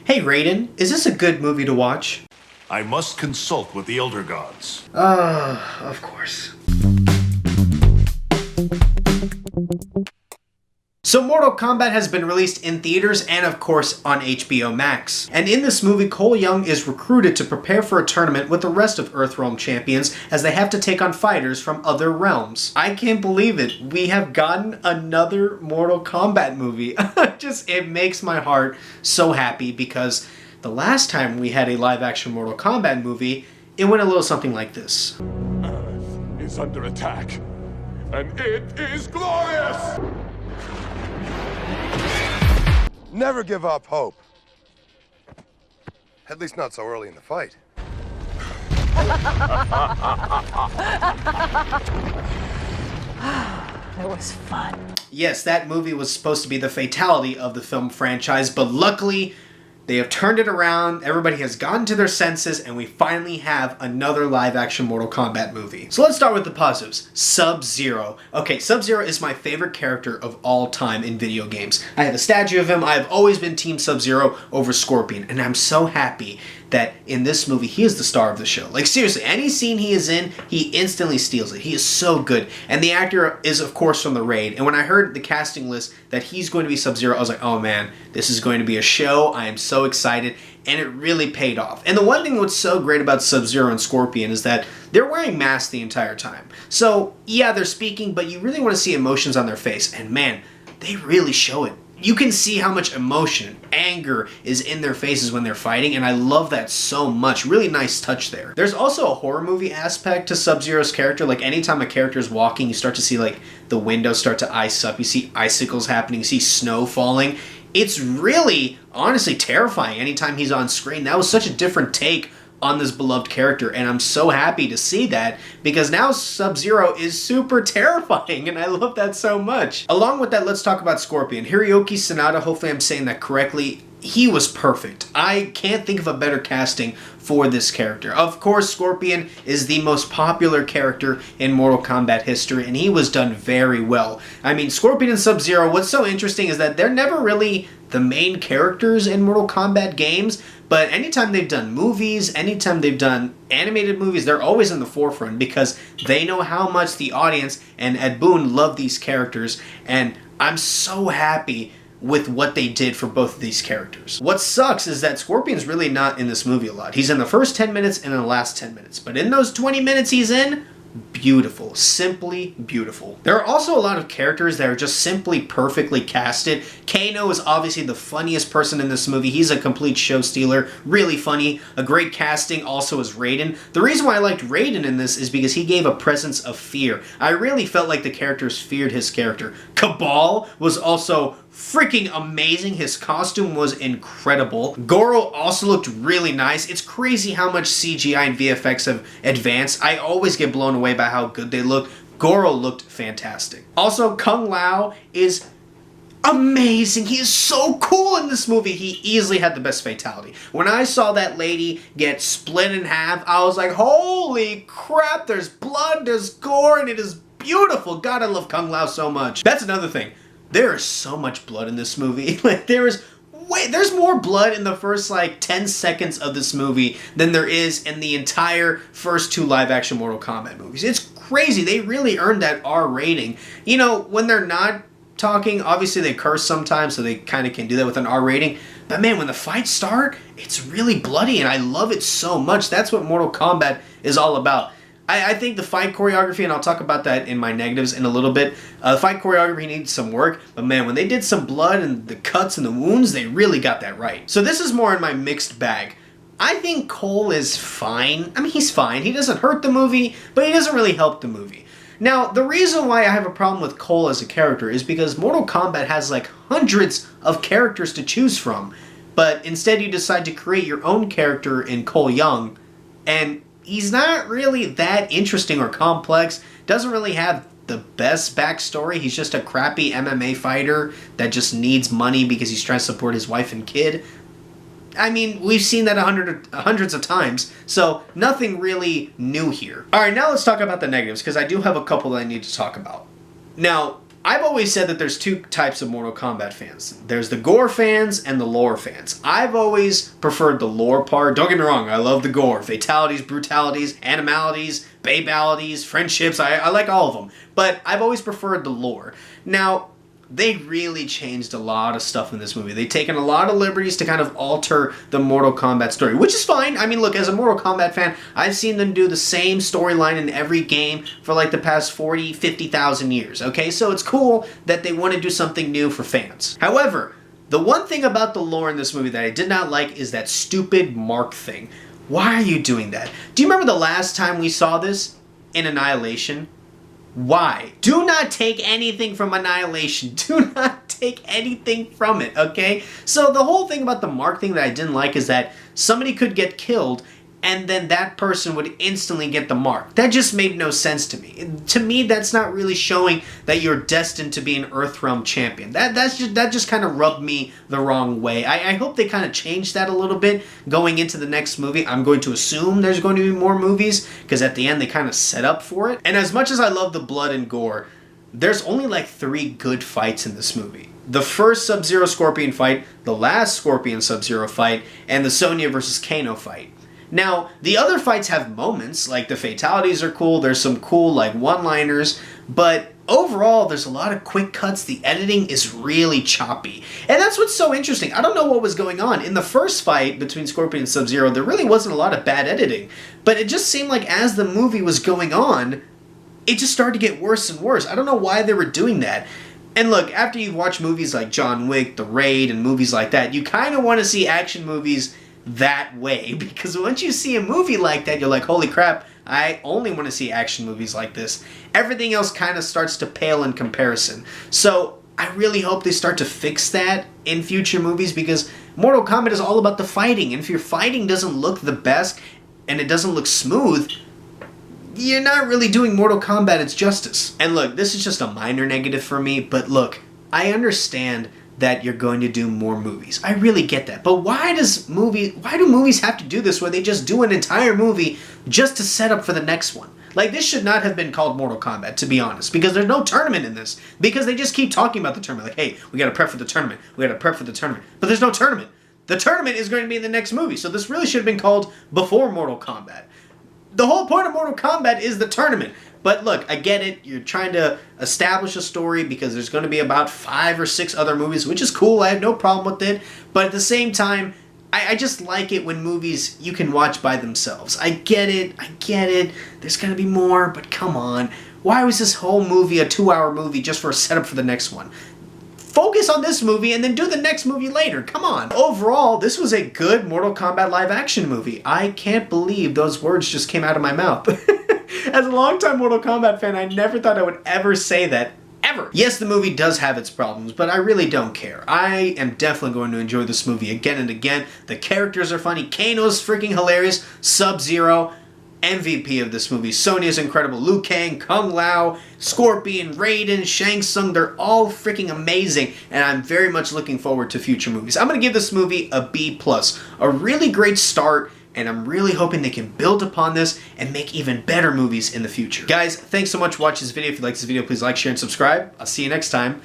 Hey Raiden, is this a good movie to watch? I must consult with the Elder Gods. Of course. So Mortal Kombat has been released in theaters and of course on HBO Max. And in this movie, Cole Young is recruited to prepare for a tournament with the rest of Earthrealm champions as they have to take on fighters from other realms. I can't believe it. We have gotten another Mortal Kombat movie. It makes my heart so happy because the last time we had a live-action Mortal Kombat movie, it went a little something like this. Earth is under attack, and it is glorious! Never give up hope. At least not so early in the fight. It was fun. Yes, that movie was supposed to be the fatality of the film franchise, but luckily they have turned it around, everybody has gotten to their senses, and we finally have another live-action Mortal Kombat movie. So let's start with the positives. Sub-Zero. Okay, Sub-Zero is my favorite character of all time in video games. I have a statue of him. I have always been Team Sub-Zero over Scorpion, and I'm so happy that in this movie, he is the star of the show. Like, seriously, any scene he is in, he instantly steals it. He is so good. And the actor is, of course, from The Raid. And when I heard the casting list that he's going to be Sub-Zero, I was like, oh man, this is going to be a show. I am so excited. And it really paid off. And the one thing what's so great about Sub-Zero and Scorpion is that they're wearing masks the entire time. So, yeah, they're speaking, but you really want to see emotions on their face. And man, they really show it. You can see how much emotion, anger is in their faces when they're fighting, and I love that so much. Really nice touch there. There's also a horror movie aspect to Sub-Zero's character. Like, anytime a character is walking, you start to see, like, the windows start to ice up. You see icicles happening. You see snow falling. It's really, honestly, terrifying anytime he's on screen. That was such a different take on this beloved character, and I'm so happy to see that because now Sub-Zero is super terrifying, and I love that so much. Along with that, let's talk about Scorpion. Hiroyuki Sanada, hopefully I'm saying that correctly, he was perfect. I can't think of a better casting for this character. Of course, Scorpion is the most popular character in Mortal Kombat history, and he was done very well. I mean, Scorpion and Sub-Zero, what's so interesting is that they're never really the main characters in Mortal Kombat games, but anytime they've done movies, anytime they've done animated movies, they're always in the forefront because they know how much the audience and Ed Boon love these characters, and I'm so happy with what they did for both of these characters. What sucks is that Scorpion's really not in this movie a lot. He's in the first 10 minutes and in the last 10 minutes, but in those 20 minutes he's in, beautiful. Simply beautiful. There are also a lot of characters that are just simply perfectly casted. Kano is obviously the funniest person in this movie. He's a complete show stealer. Really funny. A great casting also is Raiden. The reason why I liked Raiden in this is because he gave a presence of fear. I really felt like the characters feared his character. Kabal was also freaking amazing. His costume was incredible. Goro also looked really nice. It's crazy how much CGI and VFX have advanced. I always get blown away by how good they look. Goro looked fantastic. Also, Kung Lao is amazing. He is so cool in this movie. He easily had the best fatality. When I saw that lady get split in half, I was like, holy crap, there's blood, there's gore, and it is beautiful. God, I love Kung Lao so much. That's another thing. There is so much blood in this movie. Like, there's more blood in the first, 10 seconds of this movie than there is in the entire first two live-action Mortal Kombat movies. It's crazy. They really earned that R rating. You know, when they're not talking, obviously they curse sometimes, so they kind of can do that with an R rating. But man, when the fights start, it's really bloody, and I love it so much. That's what Mortal Kombat is all about. I think the fight choreography, and I'll talk about that in my negatives in a little bit, the fight choreography needs some work, but man, when they did some blood and the cuts and the wounds, they really got that right. So this is more in my mixed bag. I think Cole is fine. I mean, he's fine. He doesn't hurt the movie, but he doesn't really help the movie. Now, the reason why I have a problem with Cole as a character is because Mortal Kombat has hundreds of characters to choose from, but instead you decide to create your own character in Cole Young, and he's not really that interesting or complex, doesn't really have the best backstory. He's just a crappy MMA fighter that just needs money because he's trying to support his wife and kid. I mean, we've seen that hundreds of times, so nothing really new here. Alright, now let's talk about the negatives, because I do have a couple that I need to talk about. Now, I've always said that there's two types of Mortal Kombat fans. There's the gore fans and the lore fans. I've always preferred the lore part. Don't get me wrong, I love the gore. Fatalities, brutalities, animalities, babalities, friendships, I like all of them. But I've always preferred the lore. Now, they really changed a lot of stuff in this movie. They've taken a lot of liberties to kind of alter the Mortal Kombat story, which is fine. I mean, look, as a Mortal Kombat fan, I've seen them do the same storyline in every game for like the past 40, 50,000 years, okay? So it's cool that they want to do something new for fans. However, the one thing about the lore in this movie that I did not like is that stupid mark thing. Why are you doing that? Do you remember the last time we saw this in Annihilation? Why? Do not take anything from Annihilation. Do not take anything from it, okay? So the whole thing about the mark thing that I didn't like is that somebody could get killed and then that person would instantly get the mark. That just made no sense to me. To me, that's not really showing that you're destined to be an Earthrealm champion. That just kind of rubbed me the wrong way. I hope they kind of change that a little bit going into the next movie. I'm going to assume there's going to be more movies because at the end they kind of set up for it. And as much as I love the blood and gore, there's only like 3 good fights in this movie. The first Sub-Zero Scorpion fight, the last Scorpion Sub-Zero fight, and the Sonya versus Kano fight. Now, the other fights have moments, like the fatalities are cool, there's some cool like one-liners, but overall there's a lot of quick cuts, the editing is really choppy. And that's what's so interesting. I don't know what was going on. In the first fight between Scorpion and Sub-Zero, there really wasn't a lot of bad editing, but it just seemed like as the movie was going on, it just started to get worse and worse. I don't know why they were doing that. And look, after you've watched movies like John Wick, The Raid, and movies like that, you kind of want to see action movies that way, because once you see a movie like that, you're like, holy crap, I only want to see action movies like this. Everything else kind of starts to pale in comparison. So I really hope they start to fix that in future movies, because Mortal Kombat is all about the fighting, and if your fighting doesn't look the best and it doesn't look smooth, you're not really doing Mortal Kombat its justice. And look, this is just a minor negative for me, but look, I understand that you're going to do more movies. I really get that. But why do movies have to do this where they just do an entire movie just to set up for the next one? Like, this should not have been called Mortal Kombat, to be honest, because there's no tournament in this. Because they just keep talking about the tournament. Like, hey, we gotta prep for the tournament. We gotta prep for the tournament. But there's no tournament. The tournament is going to be in the next movie, so this really should have been called Before Mortal Kombat. The whole point of Mortal Kombat is the tournament. But look, I get it. You're trying to establish a story because there's going to be about 5 or 6 other movies, which is cool. I have no problem with it. But at the same time, I just like it when movies you can watch by themselves. I get it. There's going to be more, but come on. Why was this whole movie a 2-hour movie just for a setup for the next one? Focus on this movie and then do the next movie later. Come on. Overall, this was a good Mortal Kombat live action movie. I can't believe those words just came out of my mouth. As a longtime Mortal Kombat fan, I never thought I would ever say that. Ever. Yes, the movie does have its problems, but I really don't care. I am definitely going to enjoy this movie again and again. The characters are funny. Kano's freaking hilarious. Sub-Zero, MVP of this movie. Sonya's incredible. Liu Kang, Kung Lao, Scorpion, Raiden, Shang Tsung, they're all freaking amazing, and I'm very much looking forward to future movies. I'm going to give this movie a B+. A really great start, and I'm really hoping they can build upon this and make even better movies in the future. Guys, thanks so much for watching this video. If you like this video, please like, share, and subscribe. I'll see you next time.